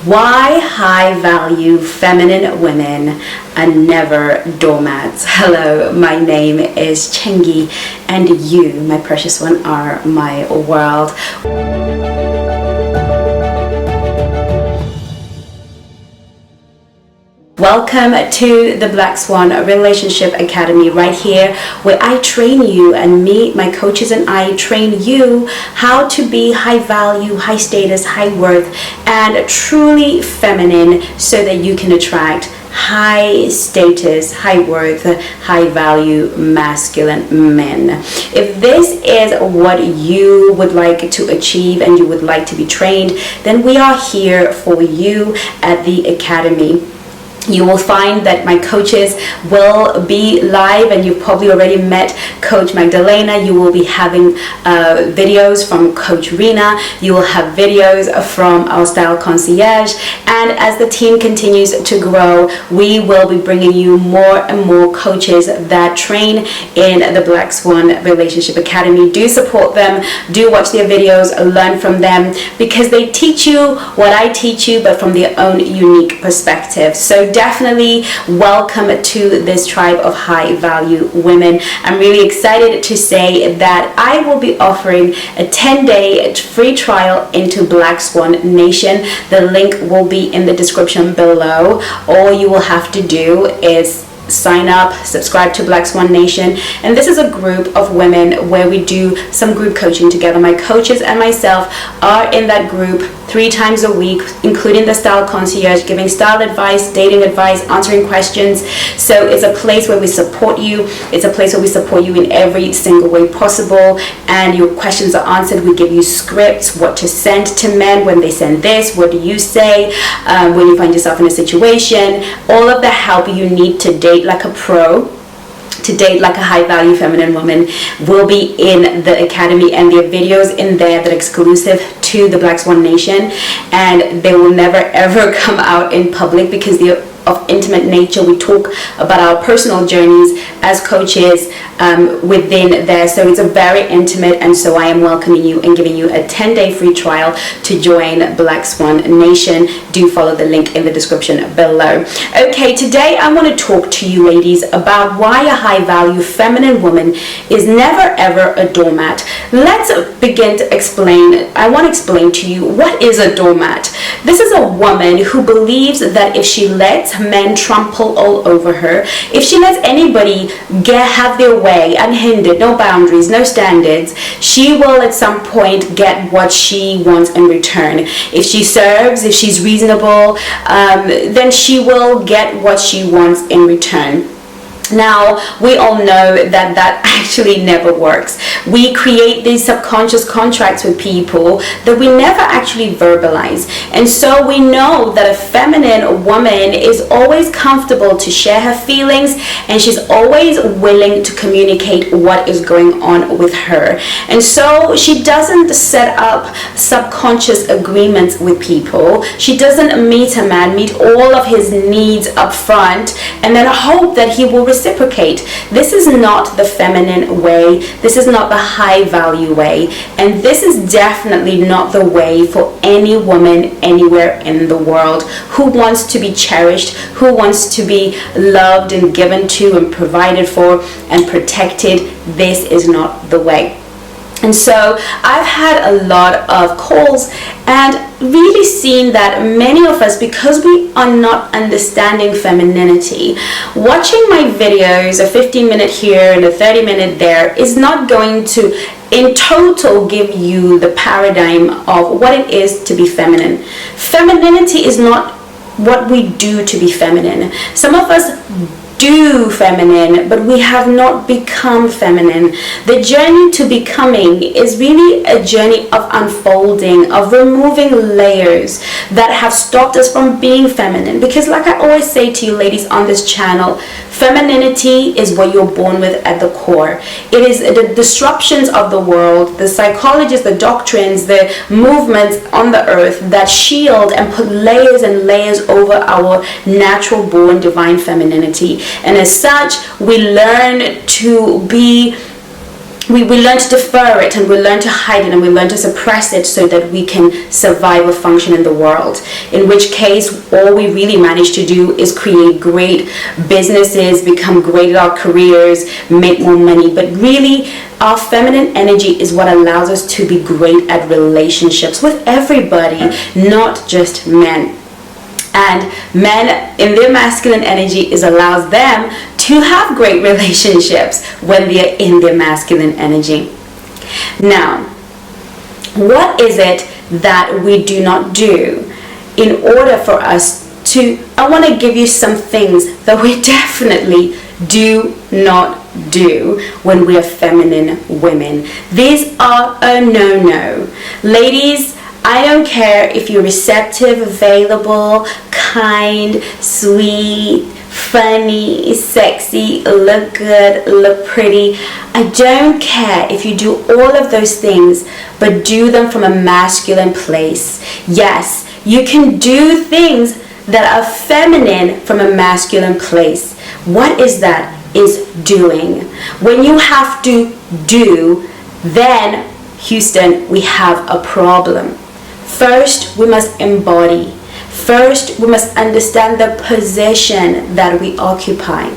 Why high value feminine women are never doormats. Hello, my name is Chengi, and you, my precious one, are my world. Welcome to the Black Swan Relationship Academy, right here where I train you, and me, my coaches, and I train you how to be high value, high status, high worth, and truly feminine so that you can attract high status, high worth, high value masculine men. If this is what you would like to achieve and you would like to be trained, then we are here for you at the Academy. You will find that my coaches will be live, and you've probably already met Coach Magdalena. You will be having videos from Coach Rena. You will have videos from our style concierge, and as the team continues to grow, we will be bringing you more and more coaches that train in the Black Swan Relationship Academy. Do support them, do watch their videos, learn from them, because they teach you what I teach you, but from their own unique perspective. So definitely welcome to this tribe of high value women. I'm really excited to say that I will be offering a 10-day free trial into Black Swan Nation. The link will be in the description below. All you will have to do is sign up, subscribe to Black Swan Nation, and this is a group of women where we do some group coaching together. My coaches and myself are in that group 3 times a week, including the style concierge, giving style advice, dating advice, answering questions. So it's a place where we support you. It's a place where we support you in every single way possible, and your questions are answered. We give you scripts, what to send to men when they send this, what do you say when you find yourself in a situation. All of the help you need to date like a pro, to date like a high value feminine woman, will be in the Academy, and there are videos in there that are exclusive to the Black Swan Nation, and they will never ever come out in public because they're of intimate nature. We talk about our personal journeys as coaches within there, so it's a very intimate, and so I am welcoming you and giving you a 10-day free trial to join Black Swan Nation. Do follow the link in the description below. Okay, today I want to talk to you ladies about why a high value feminine woman is never ever a doormat. Let's begin to explain. I want to explain to you what is a doormat. This is a woman who believes that if she lets men trample all over her, if she lets anybody have their way unhindered, no boundaries, no standards, she will at some point get what she wants in return. If she serves, if she's reasonable, then she will get what she wants in return. Now, we all know that that actually never works. We create these subconscious contracts with people that we never actually verbalize. And so we know that a feminine woman is always comfortable to share her feelings, and she's always willing to communicate what is going on with her. And so she doesn't set up subconscious agreements with people. She doesn't meet a man, meet all of his needs up front, and then hope that he will reciprocate. This is not the feminine way. This is not the high value way, and this is definitely not the way for any woman anywhere in the world who wants to be cherished, who wants to be loved and given to and provided for and protected. This is not the way. And so I've had a lot of calls and really seen that many of us, because we are not understanding femininity, watching my videos, a 15-minute here and a 30-minute there, is not going to in total give you the paradigm of what it is to be feminine. Femininity is not what we do to be feminine. Some of us do feminine, but we have not become feminine. The journey to becoming is really a journey of unfolding, of removing layers that have stopped us from being feminine. Because like I always say to you ladies on this channel, femininity is what you're born with at the core. It is the disruptions of the world, the psychologies, the doctrines, the movements on the earth that shield and put layers and layers over our natural born divine femininity. And as such, we learn to be we learn to defer it, and we learn to hide it, and we learn to suppress it so that we can survive or function in the world. In which case, all we really manage to do is create great businesses, become great at our careers, make more money. But really, our feminine energy is what allows us to be great at relationships with everybody, not just men. And men in their masculine energy allows them to have great relationships when they're in their masculine energy. Now, what is it that we do not do in order for us to, I want to give you some things that we definitely do not do when we are feminine women. These are a no-no. Ladies, I don't care if you're receptive, available, kind, sweet, funny, sexy, look good, look pretty. I don't care if you do all of those things, but do them from a masculine place. Yes, you can do things that are feminine from a masculine place. What is that? Is doing. When you have to do, then, Houston, we have a problem. First, we must embody. First, we must understand the position that we occupy.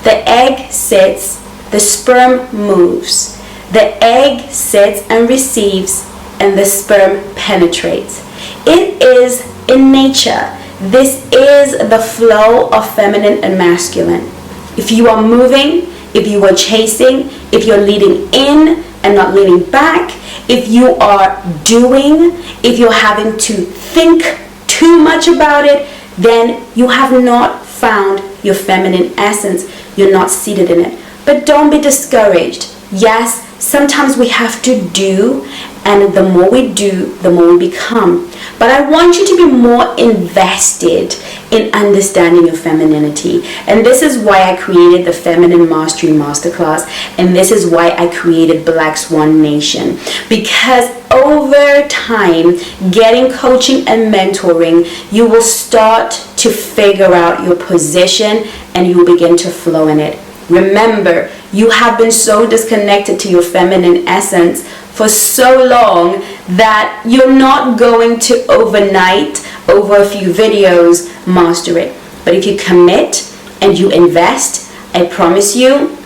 The egg sits, the sperm moves. The egg sits and receives, and the sperm penetrates. It is in nature. This is the flow of feminine and masculine. If you are moving, if you are chasing, if you're leading in and not leaning back, if you are doing, if you're having to think too much about it, then you have not found your feminine essence. You're not seated in it. But don't be discouraged. Yes, sometimes we have to do, and the more we do, the more we become. But I want you to be more invested in understanding your femininity. And this is why I created the Feminine Mastery Masterclass. And this is why I created Black Swan Nation. Because over time, getting coaching and mentoring, you will start to figure out your position and you will begin to flow in it. Remember, you have been so disconnected to your feminine essence for so long that you're not going to overnight, over a few videos, master it. But if you commit and you invest, I promise you,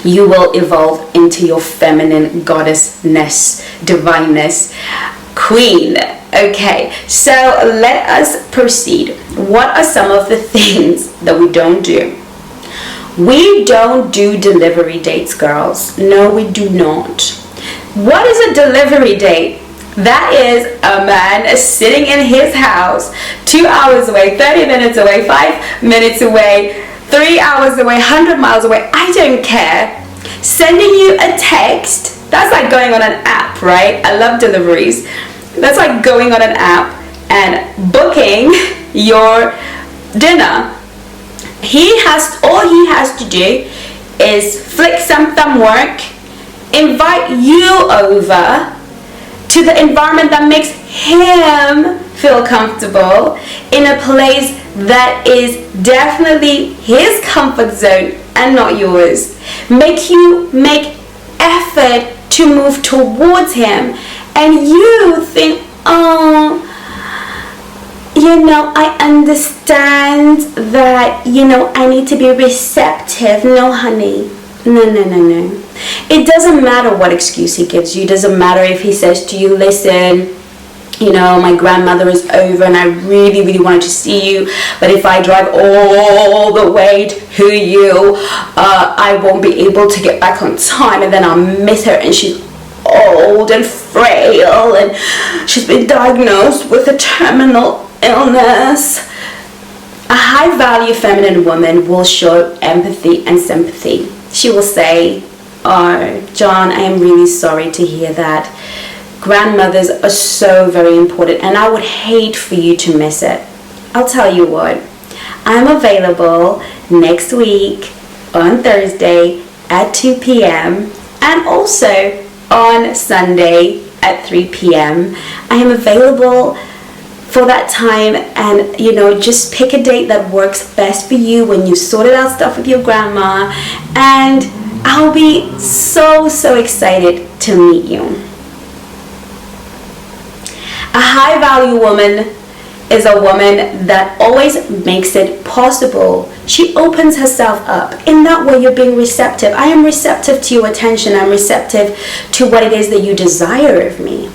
you will evolve into your feminine goddessness, divineness, queen. Okay, so let us proceed. What are some of the things that we don't do? We don't do delivery dates, girls. No, we do not. What is a delivery date? That is a man sitting in his house 2 hours away, 30 minutes away, 5 minutes away, 3 hours away, 100 miles away. I don't care. Sending you a text. That's like going on an app, right? I love deliveries. That's like going on an app and booking your dinner. All he has to do is flick some thumb work, invite you over to the environment that makes him feel comfortable, in a place that is definitely his comfort zone and not yours. Make you make effort to move towards him, and you think, oh, I understand that, I need to be receptive. No, honey. No. It doesn't matter what excuse he gives you. It doesn't matter if he says to you, listen, my grandmother is over and I really, really wanted to see you. But if I drive all the way to you, I won't be able to get back on time. And then I'll miss her, and she's old and frail and she's been diagnosed with a terminal illness. A high value feminine woman will show empathy and sympathy. She will say, oh, John, I am really sorry to hear that. Grandmothers are so very important and I would hate for you to miss it. I'll tell you what, I'm available next week on Thursday at 2 p.m. and also on Sunday at 3 p.m. I am available for that time, and just pick a date that works best for you when you sorted out stuff with your grandma, and I'll be so excited to meet you. A high value woman is a woman that always makes it possible. She opens herself up. In that way, you're being receptive. I am receptive to your attention. I'm receptive to what it is that you desire of me.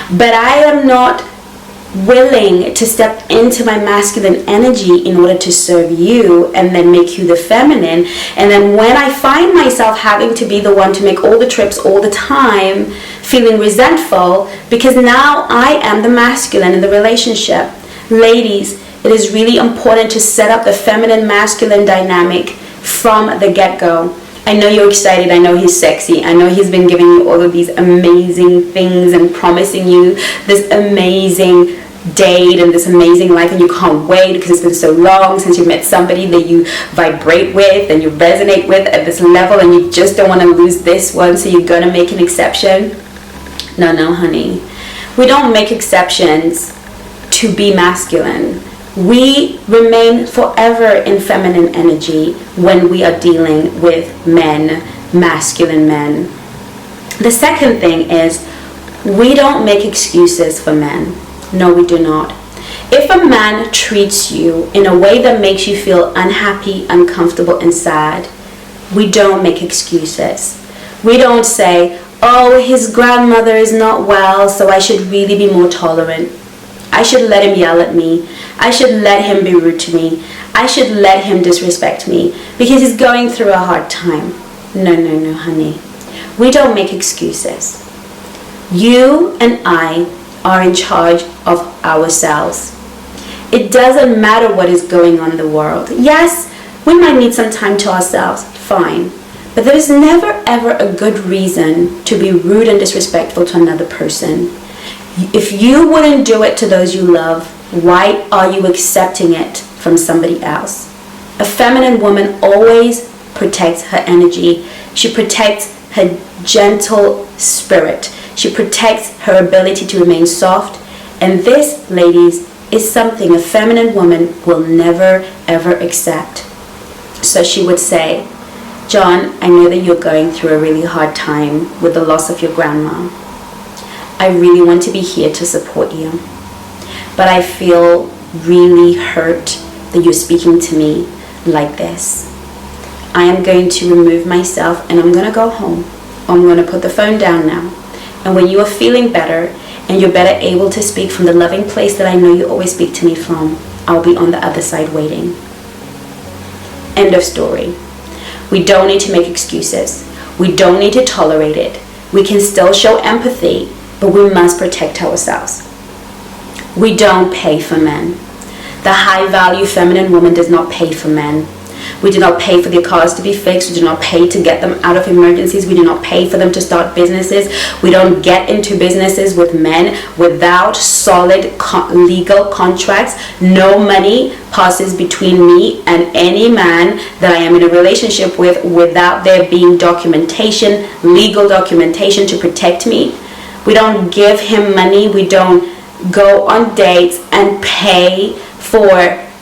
But I am not willing to step into my masculine energy in order to serve you and then make you the feminine. And then when I find myself having to be the one to make all the trips all the time, feeling resentful because now I am the masculine in the relationship. Ladies, it is really important to set up the feminine masculine dynamic from the get-go. I know you're excited. I know he's sexy. I know he's been giving you all of these amazing things and promising you this amazing date and this amazing life, and you can't wait because it's been so long since you met somebody that you vibrate with and you resonate with at this level, and you just don't want to lose this one, so you're gonna make an exception. No, honey. We don't make exceptions to be masculine. We remain forever in feminine energy when we are dealing with men, masculine men. The second thing is we don't make excuses for men. No, we do not. If a man treats you in a way that makes you feel unhappy, uncomfortable, and sad, we don't make excuses. We don't say, oh, his grandmother is not well, so I should really be more tolerant. I should let him yell at me. I should let him be rude to me. I should let him disrespect me because he's going through a hard time. No, honey. We don't make excuses. You and I are in charge of ourselves. It doesn't matter what is going on in the world. Yes, we might need some time to ourselves, fine. But there is never ever a good reason to be rude and disrespectful to another person. If you wouldn't do it to those you love, why are you accepting it from somebody else? A feminine woman always protects her energy. She protects her gentle spirit. She protects her ability to remain soft. And this, ladies, is something a feminine woman will never ever accept. So she would say, John, I know that you're going through a really hard time with the loss of your grandma. I really want to be here to support you. But I feel really hurt that you're speaking to me like this. I am going to remove myself and I'm going to go home. I'm going to put the phone down now. And when you are feeling better and you're better able to speak from the loving place that I know you always speak to me from, I'll be on the other side waiting. End of story. We don't need to make excuses. We don't need to tolerate it. We can still show empathy, but we must protect ourselves. We don't pay for men. The high value feminine woman does not pay for men. We do not pay for their cars to be fixed. We do not pay to get them out of emergencies. We do not pay for them to start businesses. We don't get into businesses with men without solid legal contracts. No money passes between me and any man that I am in a relationship with without there being documentation, legal documentation to protect me. We don't give him money. We don't go on dates and pay for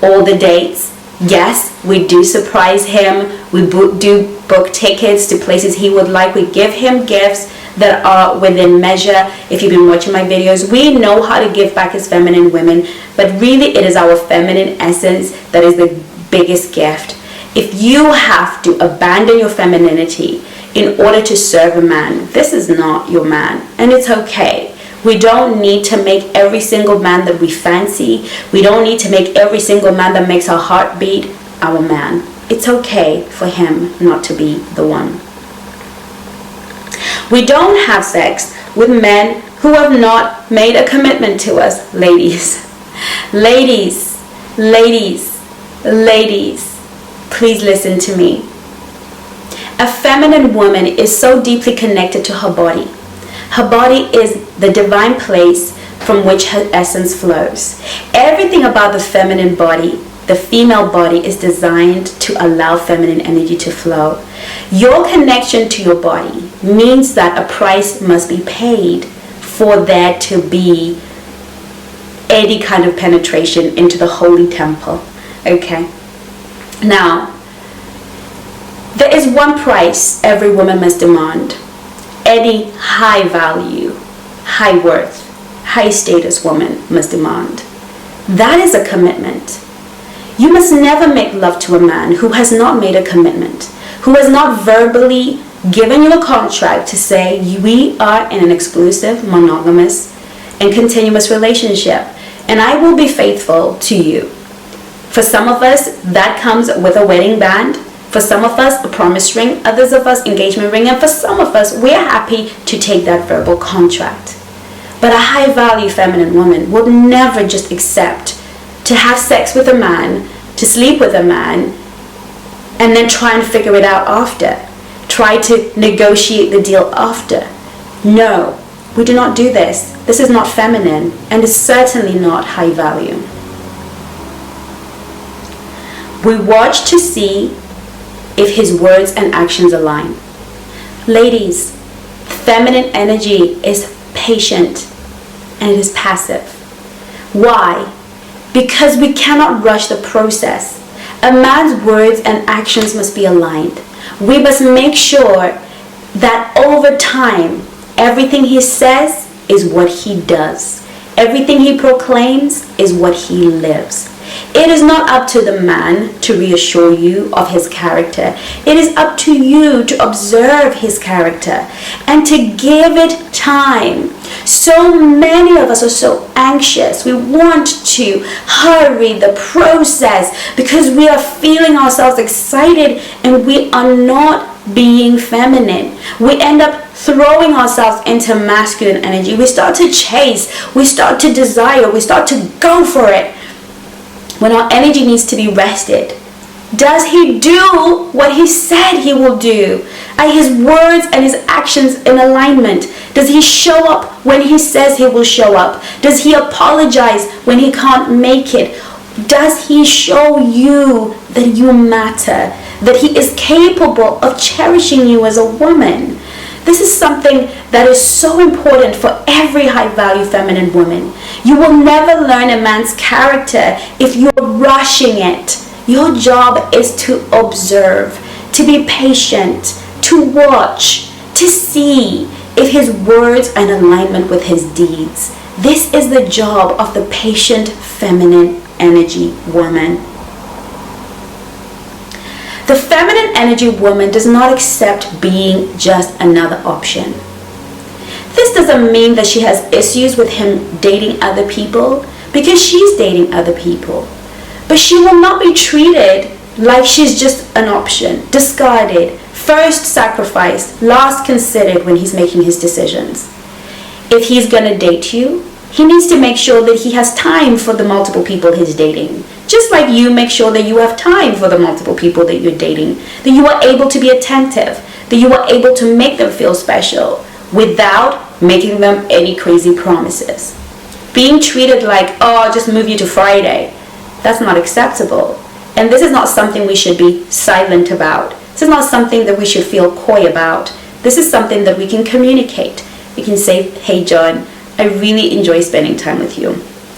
all the dates. Yes, we do surprise him. We do book tickets to places he would like. We give him gifts that are within measure. If you've been watching my videos, we know how to give back as feminine women, but really it is our feminine essence that is the biggest gift. If you have to abandon your femininity in order to serve a man, this is not your man, and it's okay. We don't need to make every single man that we fancy. We don't need to make every single man that makes our heart beat our man. It's okay for him not to be the one. We don't have sex with men who have not made a commitment to us, ladies. Ladies, please listen to me. A feminine woman is so deeply connected to her body. Her body is the divine place from which her essence flows. Everything about the feminine body, the female body, is designed to allow feminine energy to flow. Your connection to your body means that a price must be paid for there to be any kind of penetration into the holy temple. Okay? Now, There is one price every woman must demand. Any high value, high worth, high status woman must demand. That is a commitment. You must never make love to a man who has not made a commitment, who has not verbally given you a contract to say we are in an exclusive, monogamous, and continuous relationship, and I will be faithful to you. For some of us, that comes with a wedding band. For some of us, a promise ring. Others of us, engagement ring. And for some of us, we're happy to take that verbal contract. But a high-value feminine woman would never just accept to have sex with a man, to sleep with a man, and then try and figure it out after. Try to negotiate the deal after. No, we do not do this. This is not feminine, and it's certainly not high value. We watch to see if his words and actions align. Ladies, feminine energy is patient and it is passive. Why? Because we cannot rush the process. A man's words and actions must be aligned. We must make sure that over time, everything he says is what he does. Everything he proclaims is what he lives. It is not up to the man to reassure you of his character. It is up to you to observe his character and to give it time. So many of us are so anxious. We want to hurry the process because we are feeling ourselves excited and we are not being feminine. We end up throwing ourselves into masculine energy. We start to chase. We start to desire. We start to go for it. When our energy needs to be rested, does he do what he said he will do? Are his words and his actions in alignment? Does he show up when he says he will show up? Does he apologize when he can't make it? Does he show you that you matter? That he is capable of cherishing you as a woman? This is something that is so important for every high-value feminine woman. You will never learn a man's character if you're rushing it. Your job is to observe, to be patient, to watch, to see if his words are in alignment with his deeds. This is the job of the patient feminine energy woman. The feminine energy woman does not accept being just another option. This doesn't mean that she has issues with him dating other people, because she's dating other people. But she will not be treated like she's just an option, discarded, first sacrificed, last considered when he's making his decisions. If he's going to date you, he needs to make sure that he has time for the multiple people he's dating. Just like you make sure that you have time for the multiple people that you're dating, that you are able to be attentive, that you are able to make them feel special without making them any crazy promises. Being treated like, oh, I'll just move you to Friday, that's not acceptable. And this is not something we should be silent about. This is not something that we should feel coy about. This is something that we can communicate. We can say, hey John, I really enjoy spending time with you,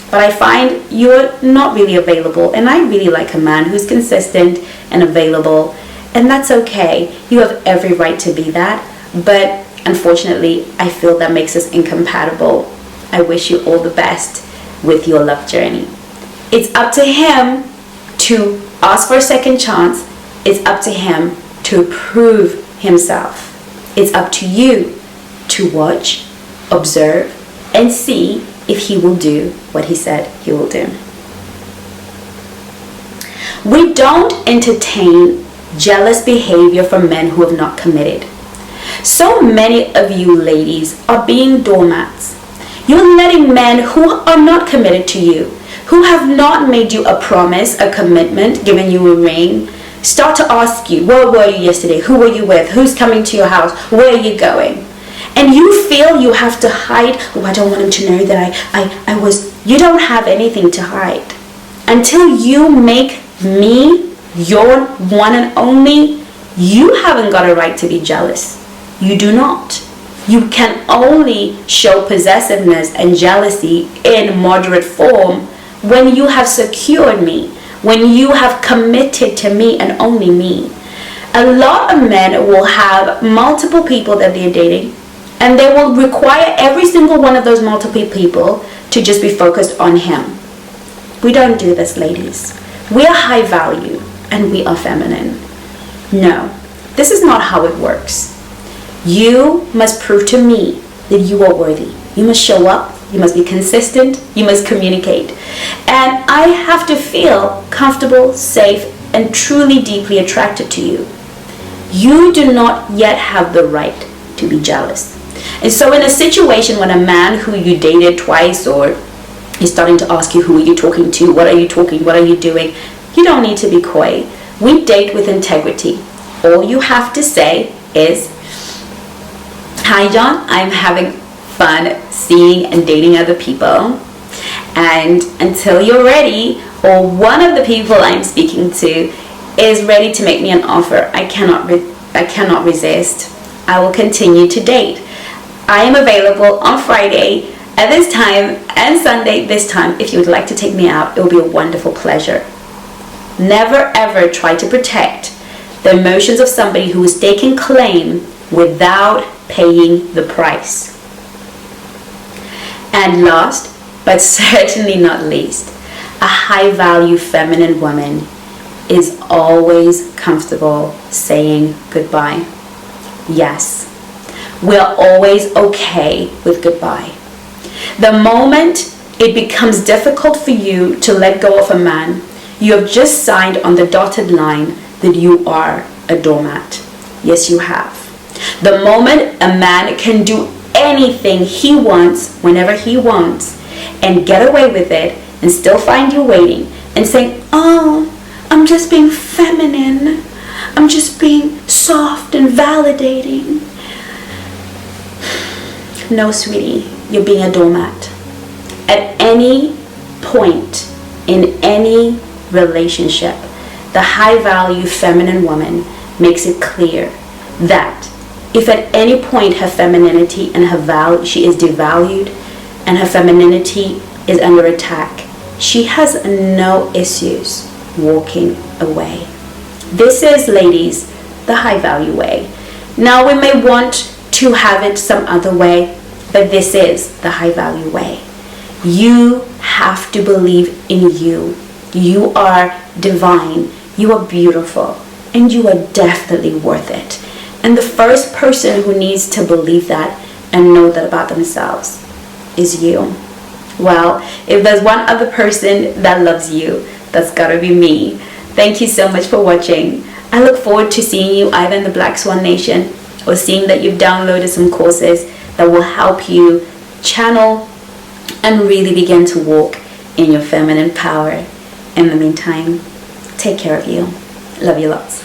but I find you're not really available, and I really like a man who's consistent and available, and that's okay. You have every right to be that, but unfortunately, I feel that makes us incompatible. I wish you all the best with your love journey. It's up to him to ask for a second chance. It's up to him to prove himself. It's up to you to watch, observe, and see if he will do what he said he will do. We don't entertain jealous behavior from men who have not committed. So many of you ladies are being doormats. You're letting men who are not committed to you, who have not made you a promise, a commitment, given you a ring, start to ask you, where were you yesterday? Who were you with? Who's coming to your house? Where are you going? And you feel you have to hide. Oh, I don't want him to know that I was. You don't have anything to hide. Until you make me your one and only, you haven't got a right to be jealous. You do not. You can only show possessiveness and jealousy in moderate form when you have secured me, when you have committed to me and only me. A lot of men will have multiple people that they're dating, and they will require every single one of those multiple people to just be focused on him. We don't do this, ladies. We are high value and we are feminine. No, this is not how it works. You must prove to me that you are worthy. You must show up. You must be consistent. You must communicate. And I have to feel comfortable, safe, and truly deeply attracted to you. You do not yet have the right to be jealous. And so in a situation when a man who you dated twice or is starting to ask you, who are you talking to? What are you talking? What are you doing? You don't need to be coy. We date with integrity. All you have to say is, hi John, I'm having fun seeing and dating other people. And until you're ready, or one of the people I'm speaking to is ready to make me an offer, I cannot resist. I will continue to date. I am available on Friday at this time and Sunday this time. If you would like to take me out, it will be a wonderful pleasure. Never ever try to protect the emotions of somebody who is taking claim without paying the price. And last, but certainly not least, a high value feminine woman is always comfortable saying goodbye. Yes, we're always okay with goodbye. The moment it becomes difficult for you to let go of a man, you have just signed on the dotted line that you are a doormat. Yes, you have. The moment a man can do anything he wants whenever he wants and get away with it and still find you waiting and saying, oh, I'm just being feminine, I'm just being soft and validating. No, sweetie, you're being a doormat. At any point in any relationship, the high value feminine woman makes it clear that if at any point her femininity and her value, she is devalued and her femininity is under attack, she has no issues walking away. This is, ladies, the high value way. Now we may want to have it some other way, but this is the high value way. You have to believe in you. You are divine, you are beautiful, and you are definitely worth it. And the first person who needs to believe that and know that about themselves is you. Well, if there's one other person that loves you, that's gotta be me. Thank you so much for watching. I look forward to seeing you either in the Black Swan Nation or seeing that you've downloaded some courses that will help you channel and really begin to walk in your feminine power. In the meantime, take care of you. Love you lots.